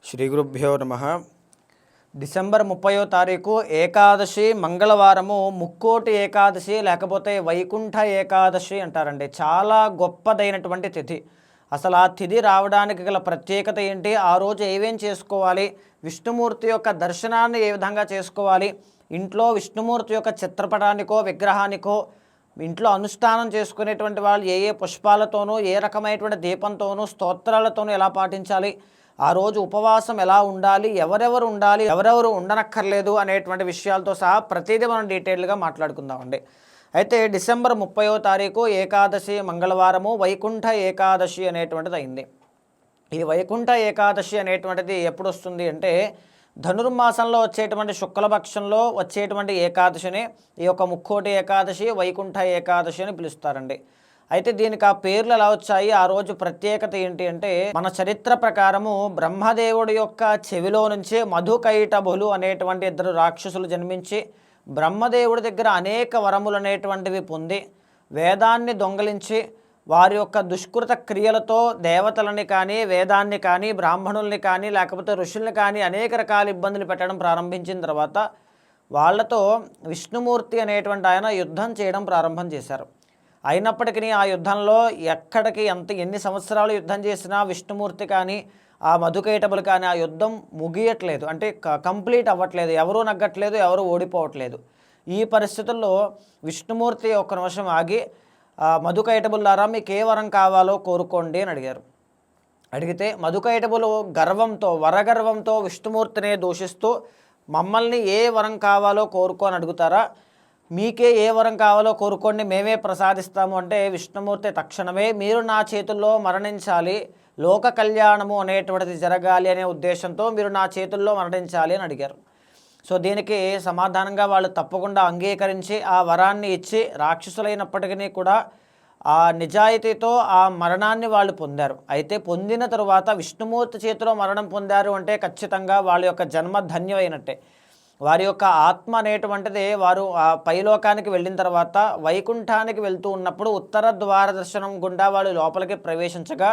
శ్రీ గురుభ్యో నమః. డిసెంబర్ 30వ తారీఖు ఏకాదశి మంగళవారము, ముక్కోటి ఏకాదశి లేకపోతే వైకుంఠ ఏకాదశి అంటారండి. చాలా గొప్పదైనటువంటి తిథి. అసలు ఆ తిథి రావడానికి గల ప్రత్యేకత ఏంటి, ఆ రోజు ఏమేం చేసుకోవాలి, విష్ణుమూర్తి యొక్క దర్శనాన్ని ఏ విధంగా చేసుకోవాలి, ఇంట్లో విష్ణుమూర్తి యొక్క చిత్రపటానికో విగ్రహానికో ఇంట్లో అనుష్ఠానం చేసుకునేటువంటి వాళ్ళు ఏ ఏ పుష్పాలతోనూ, ఏ రకమైనటువంటి దీపంతోనూ, స్తోత్రాలతోనూ ఎలా పాటించాలి, ఆ రోజు ఉపవాసం ఎలా ఉండాలి, ఎవరెవరు ఉండాలి, ఎవరెవరు ఉండనక్కర్లేదు అనేటువంటి విషయాలతో సహా ప్రతిదీ మనం డీటెయిల్గా మాట్లాడుకుందామండి. అయితే డిసెంబర్ 30వ తారీఖు ఏకాదశి మంగళవారము, వైకుంఠ ఏకాదశి అనేటువంటిది అయింది. ఈ వైకుంఠ ఏకాదశి అనేటువంటిది ఎప్పుడు వస్తుంది అంటే ధనుర్మాసంలో వచ్చేటువంటి శుక్లపక్షంలో వచ్చేటువంటి ఏకాదశిని ఈ యొక్క ముక్కోటి ఏకాదశి, వైకుంఠ ఏకాదశి అని పిలుస్తారండి. అయితే దీనికి ఆ పేర్లు ఎలా వచ్చాయి, ఆ రోజు ప్రత్యేకత ఏంటి అంటే, మన చరిత్ర ప్రకారము బ్రహ్మదేవుడి యొక్క చెవిలో నుంచి మధుకైటభులు అనేటువంటి ఇద్దరు రాక్షసులు జన్మించి బ్రహ్మదేవుడి దగ్గర అనేక వరములు అనేటువంటివి పొంది వేదాన్ని దొంగలించి వారి యొక్క దుష్కృత క్రియలతో దేవతలని కానీ, వేదాన్ని కానీ, బ్రాహ్మణుల్ని కానీ, లేకపోతే ఋషుల్ని కానీ అనేక రకాల ఇబ్బందులు పెట్టడం ప్రారంభించిన తర్వాత వాళ్ళతో విష్ణుమూర్తి అనేటువంటి ఆయన యుద్ధం చేయడం ప్రారంభం చేశారు. అయినప్పటికీ ఆ యుద్ధంలో ఎన్ని సంవత్సరాలు యుద్ధం చేసినా విష్ణుమూర్తి కానీ, ఆ మధుకైటభులు కానీ ఆ యుద్ధం ముగియట్లేదు, అంటే కంప్లీట్ అవ్వట్లేదు, ఎవరూ నగ్గట్లేదు, ఎవరు ఓడిపోవట్లేదు. ఈ పరిస్థితుల్లో విష్ణుమూర్తి ఒక్క నిమిషం ఆగి, మధుకైటభులారా మీకు ఏ వరం కావాలో కోరుకోండి అని అడిగారు. అడిగితే మధుకైటభులు గర్వంతో, వరగర్వంతో విష్ణుమూర్తినే దూషిస్తూ, మమ్మల్ని ఏ వరం కావాలో కోరుకోని అడుగుతారా, మీకే ఏ వరం కావాలో కోరుకోండి, మేమే ప్రసాదిస్తాము అంటే విష్ణుమూర్తి తక్షణమే మీరు నా చేతుల్లో మరణించాలి, లోక కళ్యాణము అనేటువంటిది జరగాలి అనే ఉద్దేశంతో మీరు నా చేతుల్లో మరణించాలి అని అడిగారు. సో దీనికి సమాధానంగా వాళ్ళు తప్పకుండా అంగీకరించి ఆ వరాన్ని ఇచ్చి రాక్షసులైనప్పటికీ కూడా ఆ నిజాయితీతో ఆ మరణాన్ని వాళ్ళు పొందారు. అయితే పొందిన తరువాత విష్ణుమూర్తి చేతిలో మరణం పొందారు అంటే ఖచ్చితంగా వాళ్ళ యొక్క జన్మ ధన్యమైనట్టే. వారి యొక్క ఆత్మ అనేటువంటిది వారు ఆ పైలోకానికి వెళ్ళిన తర్వాత వైకుంఠానికి వెళ్తూ ఉన్నప్పుడు ఉత్తర ద్వార దర్శనం గుండా వాళ్ళు లోపలికి ప్రవేశించగా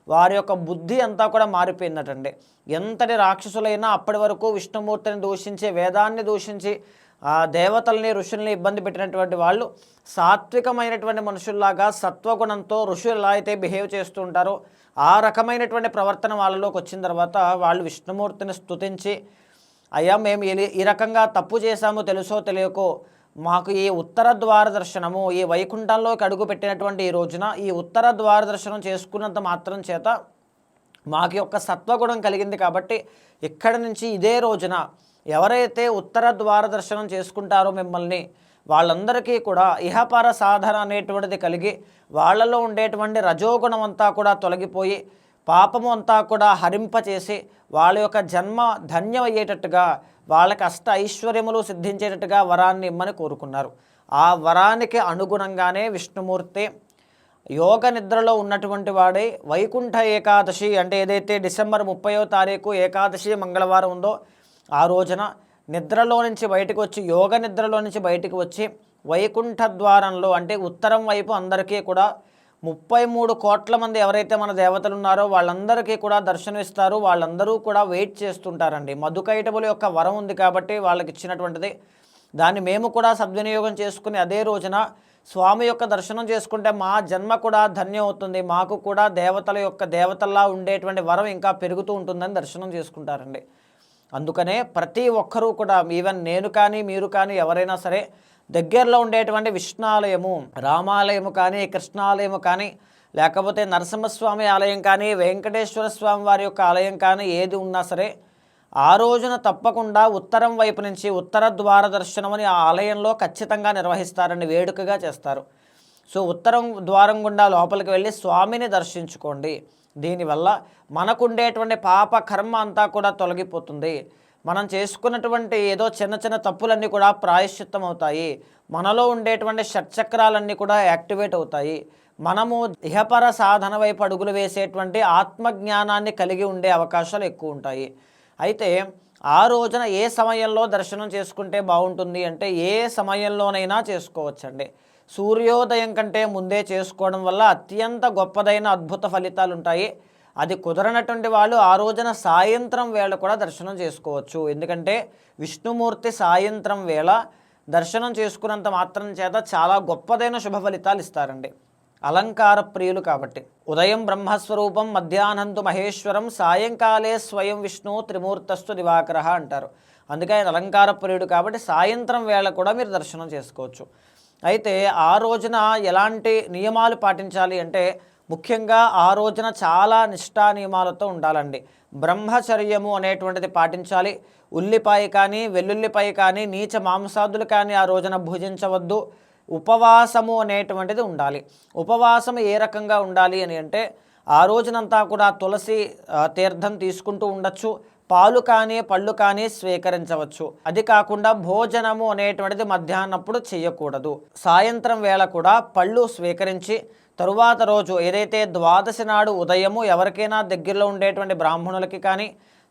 వారి యొక్క బుద్ధి అంతా కూడా మారిపోయిందటండి. ఎంతటి రాక్షసులైనా అప్పటి వరకు విష్ణుమూర్తిని దూషించి, వేదాన్ని దూషించి, ఆ దేవతల్ని, ఋషుల్ని ఇబ్బంది పెట్టినటువంటి వాళ్ళు సాత్వికమైనటువంటి మనుషుల్లాగా సత్వగుణంతో ఋషులు ఎలా అయితే బిహేవ్ చేస్తూ ఉంటారో ఆ రకమైనటువంటి ప్రవర్తన వాళ్ళలోకి వచ్చిన తర్వాత వాళ్ళు విష్ణుమూర్తిని స్తుతించి, అయ్యా మేము ఈ రకంగా తప్పు చేశాము తెలుసో తెలియకో, మాకు ఈ ఉత్తర ద్వార దర్శనము, ఈ వైకుంఠంలోకి అడుగు పెట్టినటువంటి ఈ రోజున ఈ ఉత్తర ద్వార దర్శనం చేసుకున్నంత మాత్రం చేత మాకు యొక్క సత్వగుణం కలిగింది కాబట్టి ఇక్కడి నుంచి ఇదే రోజున ఎవరైతే ఉత్తర ద్వార దర్శనం చేసుకుంటారో మిమ్మల్ని వాళ్ళందరికీ కూడా ఇహపర సాధన అనేటువంటిది కలిగి వాళ్ళలో ఉండేటువంటి రజోగుణం అంతా కూడా తొలగిపోయి పాపము అంతా కూడా హరింపచేసి వాళ్ళ యొక్క జన్మ ధన్యమయ్యేటట్టుగా, వాళ్ళకి అష్ట ఐశ్వర్యములు సిద్ధించేటట్టుగా వరాన్ని ఇమ్మని కోరుకున్నారు. ఆ వరానికి అనుగుణంగానే విష్ణుమూర్తి యోగ నిద్రలో ఉన్నటువంటి వాడే వైకుంఠ ఏకాదశి అంటే ఏదైతే డిసెంబర్ 30వ తారీఖు ఏకాదశి మంగళవారం ఉందో ఆ రోజున నిద్రలో నుంచి బయటకు వచ్చి, యోగ నిద్రలో నుంచి బయటకు వచ్చి వైకుంఠ ద్వారంలో అంటే ఉత్తరం వైపు అందరికీ కూడా 33 కోట్ల మంది ఎవరైతే మన దేవతలు ఉన్నారో వాళ్ళందరికీ కూడా దర్శనమిస్తారు. వాళ్ళందరూ కూడా వెయిట్ చేస్తుంటారండి. మధుకైటభుల యొక్క వరం ఉంది కాబట్టి వాళ్ళకి ఇచ్చినటువంటిది, దాన్ని మేము కూడా సద్వినియోగం చేసుకుని అదే రోజున స్వామి యొక్క దర్శనం చేసుకుంటే మా జన్మ కూడా ధన్యం అవుతుంది, మాకు కూడా దేవతల్లా ఉండేటువంటి వరం ఇంకా పెరుగుతూ ఉంటుందని దర్శనం చేసుకుంటారండి. అందుకనే ప్రతి ఒక్కరూ కూడా, ఈవెన్ నేను కానీ మీరు కానీ ఎవరైనా సరే దగ్గరలో ఉండేటువంటి విష్ణాలయము, రామాలయము కానీ, కృష్ణాలయము కానీ, లేకపోతే నరసింహస్వామి ఆలయం కానీ, వెంకటేశ్వర స్వామి వారి యొక్క ఆలయం కానీ ఏది ఉన్నా సరే ఆ రోజున తప్పకుండా ఉత్తరం వైపు నుంచి ఉత్తర ద్వార దర్శనం అని ఆ ఆలయంలో ఖచ్చితంగా నిర్వహిస్తారని వేడుకగా చేస్తారు. సో ఉత్తరం ద్వారం గుండా లోపలికి వెళ్ళి స్వామిని దర్శించుకోండి. దీనివల్ల మనకుండేటువంటి పాప కర్మ అంతా కూడా తొలగిపోతుంది. మనం చేసుకున్నటువంటి ఏదో చిన్న చిన్న తప్పులన్నీ కూడా ప్రాయశ్చిత్తం అవుతాయి. మనలో ఉండేటువంటి షట్చక్రాలన్నీ కూడా యాక్టివేట్ అవుతాయి. మనము ఇహపర సాధన వైపు అడుగులు వేసేటువంటి ఆత్మజ్ఞానాన్ని కలిగి ఉండే అవకాశాలు ఎక్కువ ఉంటాయి. అయితే ఆ రోజున ఏ సమయంలో దర్శనం చేసుకుంటే బాగుంటుంది అంటే ఏ సమయంలోనైనా చేసుకోవచ్చండి. సూర్యోదయం కంటే ముందే చేసుకోవడం వల్ల అత్యంత గొప్పదైన అద్భుత ఫలితాలు ఉంటాయి. అది కుదరనటువంటి వాళ్ళు ఆ రోజున సాయంత్రం వేళ కూడా దర్శనం చేసుకోవచ్చు. ఎందుకంటే విష్ణుమూర్తి సాయంత్రం వేళ దర్శనం చేసుకున్నంత మాత్రం చేత చాలా గొప్పదైన శుభ ఫలితాలు ఇస్తారండి. అలంకార ప్రియులు కాబట్టి. ఉదయం బ్రహ్మస్వరూపం మధ్యాహ్నంతు మహేశ్వరం సాయంకాలే స్వయం విష్ణు త్రిమూర్తస్తు దివాకర అంటారు. అందుకే ఆయన అలంకార ప్రియుడు కాబట్టి సాయంత్రం వేళ కూడా మీరు దర్శనం చేసుకోవచ్చు. అయితే ఆ రోజున ఎలాంటి నియమాలు పాటించాలి అంటే ముఖ్యంగా ఆ రోజున చాలా నిష్ఠా నియమాలతో ఉండాలండి. బ్రహ్మచర్యము అనేటువంటిది పాటించాలి. ఉల్లిపాయ కానీ వెల్లుల్లిపాయ కానీ నీచ మాంసాదులు కానీ ఆ రోజున భుజించవద్దు. ఉపవాసము అనేటువంటిది ఉండాలి. ఉపవాసం ఏ రకంగా ఉండాలి అని అంటే ఆ రోజునంతా కూడా తులసి తీర్థం తీసుకుంటూ ఉండొచ్చు. పాలు కానీ పళ్ళు కానీ స్వీకరించవచ్చు. అది కాకుండా భోజనము అనేటువంటిది మధ్యాహ్నప్పుడు చేయకూడదు. సాయంత్రం వేళ కూడా పళ్ళు స్వీకరించి తరువాత రోజు ఏదైతే ద్వాదశి నాడు ఉదయము ఎవరికైనా దగ్గరలో ఉండేటువంటి బ్రాహ్మణులకి కానీ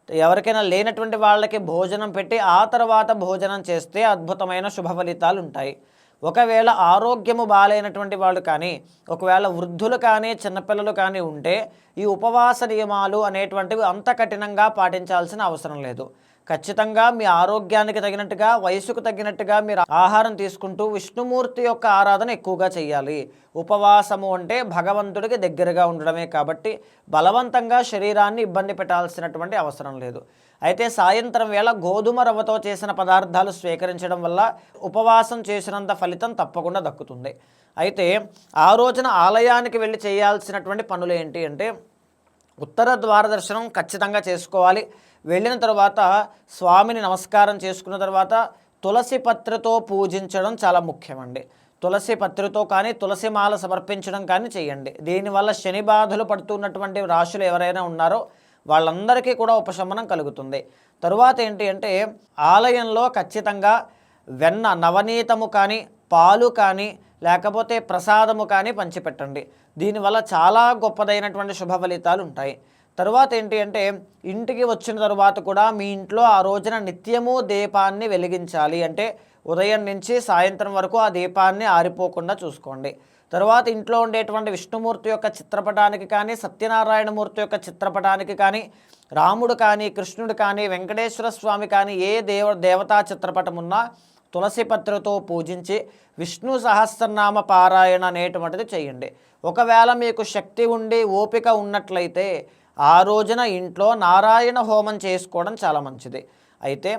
ఎవరికైనా లేనటువంటి వాళ్ళకి భోజనం పెట్టి ఆ తర్వాత భోజనం చేస్తే అద్భుతమైన శుభ ఫలితాలు ఉంటాయి. ఒకవేళ ఆరోగ్యము బాగాలేనటువంటి వాళ్ళు కానీ ఒకవేళ వృద్ధులు కానీ చిన్నపిల్లలు కానీ ఉంటే ఈ ఉపవాస నియమాలు అనేటువంటివి అంత కఠినంగా పాటించాల్సిన అవసరం లేదు. ఖచ్చితంగా మీ ఆరోగ్యానికి తగినట్టుగా వయసుకు తగినట్టుగా మీరు ఆహారం తీసుకుంటూ విష్ణుమూర్తి యొక్క ఆరాధన ఎక్కువగా చేయాలి. ఉపవాసము అంటే భగవంతుడికి దగ్గరగా ఉండడమే కాబట్టి బలవంతంగా శరీరాన్ని ఇబ్బంది పెట్టాల్సినటువంటి అవసరం లేదు. అయితే సాయంత్రం వేళ గోధుమ రవ్వతో చేసిన పదార్థాలు స్వీకరించడం వల్ల ఉపవాసం చేసినంత ఫలితం తప్పకుండా దక్కుతుంది. అయితే ఆ రోజున ఆలయానికి వెళ్ళి చేయాల్సినటువంటి పనులు ఏంటి అంటే ఉత్తర ద్వార దర్శనం ఖచ్చితంగా చేసుకోవాలి. వెళ్ళిన తర్వాత స్వామిని నమస్కారం చేసుకున్న తర్వాత తులసి పత్రితో పూజించడం చాలా ముఖ్యమండి. తులసి పత్రితో కానీ తులసి మాల సమర్పించడం కానీ చేయండి. దీనివల్ల శని బాధలు పడుతున్నటువంటి రాశులు ఎవరైనా ఉన్నారో వాళ్ళందరికీ కూడా ఉపశమనం కలుగుతుంది. తరువాత ఏంటి అంటే ఆలయంలో ఖచ్చితంగా వెన్న నవనీతము కానీ పాలు కానీ లేకపోతే ప్రసాదము కానీ పంచిపెట్టండి. దీనివల్ల చాలా గొప్పదైనటువంటి శుభ ఫలితాలు ఉంటాయి. తరువాత ఏంటి అంటే ఇంటికి వచ్చిన తరువాత కూడా మీ ఇంట్లో ఆ రోజున నిత్యము దీపాన్ని వెలిగించాలి. అంటే ఉదయం నుంచి సాయంత్రం వరకు ఆ దీపాన్ని ఆరిపోకుండా చూసుకోండి. తరువాత ఇంట్లో ఉండేటువంటి విష్ణుమూర్తి యొక్క చిత్రపటానికి కానీ సత్యనారాయణమూర్తి యొక్క చిత్రపటానికి కానీ రాముడు కానీ కృష్ణుడు కానీ వెంకటేశ్వర స్వామి కానీ ఏ దేవతా చిత్రపటం ఉన్నా తులసి పత్రితో పూజించి విష్ణు సహస్రనామ పారాయణ అనేటువంటిది చేయండి. ఒకవేళ మీకు శక్తి ఉండి ఓపిక ఉన్నట్లయితే ఆ రోజున ఇంట్లో నారాయణ హోమం చేసుకోవడం చాలా మంచిది. అయితే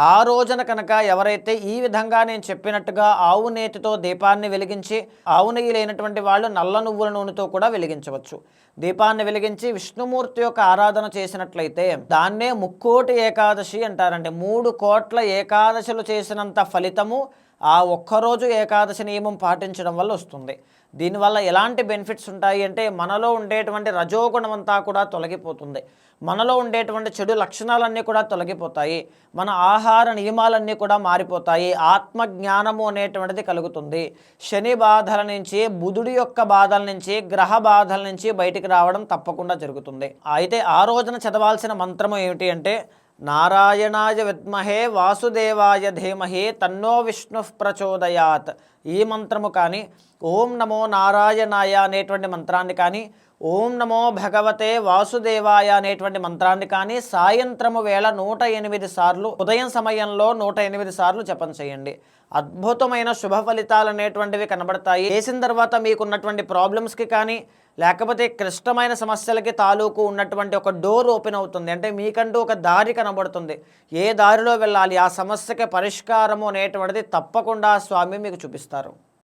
ఆ రోజున కనుక ఎవరైతే ఈ విధంగా నేను చెప్పినట్టుగా ఆవు నేతితో దీపాన్ని వెలిగించి ఆవు నెయ్యి లేనటువంటి వాళ్ళు నల్ల నువ్వుల నూనెతో కూడా వెలిగించవచ్చు. దీపాన్ని వెలిగించి విష్ణుమూర్తి యొక్క ఆరాధన చేసినట్లయితే దాన్నే ముక్కోటి ఏకాదశి అంటారండి. 3 కోట్ల ఏకాదశులు చేసినంత ఫలితము ఆ ఒక్కరోజు ఏకాదశి నియమం పాటించడం వల్ల వస్తుంది. దీనివల్ల ఎలాంటి బెనిఫిట్స్ ఉంటాయి అంటే మనలో ఉండేటువంటి రజోగుణం అంతా కూడా తొలగిపోతుంది. మనలో ఉండేటువంటి చెడు లక్షణాలన్నీ కూడా తొలగిపోతాయి. మన ఆహార నియమాలన్నీ కూడా మారిపోతాయి. ఆత్మజ్ఞానము అనేటువంటిది కలుగుతుంది. శని బాధల నుంచి బుధుడి యొక్క బాధల నుంచి గ్రహ బాధల నుంచి బయటికి రావడం తప్పకుండా జరుగుతుంది. అయితే ఆ రోజున చదవాల్సిన మంత్రము ఏమిటి అంటే నారాయణాయ విద్మహే వాసుదేవాయ ధీమహి తన్నో విష్ణు ప్రచోదయాత్. ఈ మంత్రము కానీ ఓం నమో నారాయణాయ అనేటువంటి మంత్రాన్ని కానీ ఓం నమో భగవతే వాసుదేవాయ అనేటువంటి మంత్రాన్ని కానీ సాయంత్రము వేళ 108 సార్లు ఉదయం సమయంలో 108 సార్లు జపం చేయండి. అద్భుతమైన శుభ ఫలితాలు అనేటువంటివి కనబడతాయి. చేసిన తర్వాత మీకున్నటువంటి ప్రాబ్లమ్స్కి కానీ లేకపోతే క్లిష్టమైన సమస్యలకి తాలూకు ఉన్నటువంటి ఒక డోర్ ఓపెన్ అవుతుంది. అంటే మీకంటూ ఒక దారి కనబడుతుంది. ఏ దారిలో వెళ్ళాలి, ఆ సమస్యకి పరిష్కారము అనేటువంటిది తప్పకుండా స్వామి మీకు చూపిస్తారు.